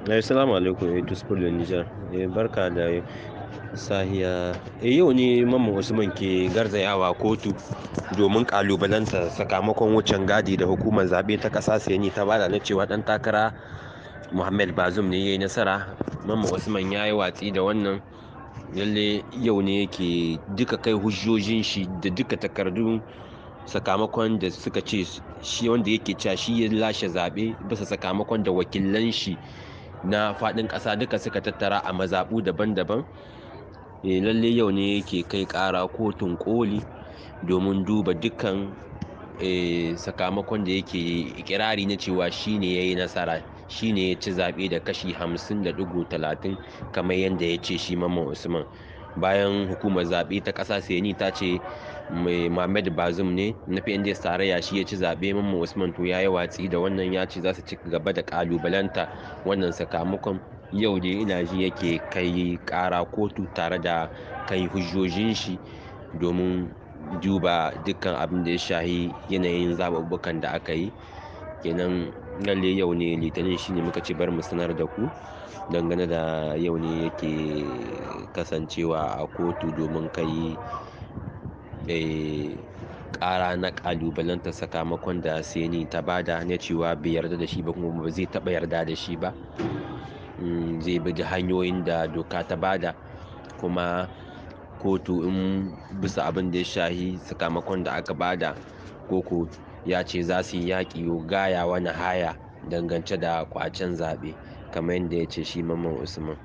Assalamu alaikum, Tusfurlu Nijar. Barka da sahiya. Yau ne Mamman Usman ke garzayawa kotu domin kalubalanta sakamakon wucin gadi da hukumar zaɓe ta ƙasa Seni ta bada na cewa ɗan takara Muhammad Bazoum ne ya yi nasara. Mamman Usman ya yi watsi da wannan. Lalle yau ne yake duka kai hujjojin shi da duka takardun sakamakon da suka ce shi wanda yake cewa shi ya lashe zaɓe bisa sakamakon da wakilan shi na faɗin ƙasa duka suka tattara a mazaɓu daban-daban. Lalle yau ne yake kai ƙara kotun koli domin duba dukkan sakamakon da yake ikirari na cewa shi ne ya yi nasara, shi ne ya ci zaɓe da kashi 50.30 kamar yadda ya ce shi Mamman Usman. Bayan hukumar zaɓe ta ƙasa Seni ta ce Muhammad Bazoum ne na PNDS tarayya shi ya ci zaɓe, Mamman Usman to ya yi watsi da wannan, ya ce za su ci gaba da ƙalubalanta wannan sakamakon. Yau dai ina ji yake kai ƙara kotu tare da kai hujjojin shi domin duba dukkan abin da ya shahi yanayin zaɓuɓɓukan da aka yi. Kenan lalle yau ne litinin, shi ne muka ce bari mu sanar da ku dangane da yau ne yake kasancewa a kotu domin kai ƙara na ƙalubalanta sakamakon da Seni ta bada na cewa bai yarda da shi ba kuma ba zai taɓa yarda da shi ba. Zai bi da hanyoyin da doka ta bada, kuma kotu in bisa abin da ya shahi sakamakon da aka bada koko ya ce za su yi yaƙi gaya wani haya dangance da ƙwacen zaɓe kamar yadda ya ce shi Mamman Usman.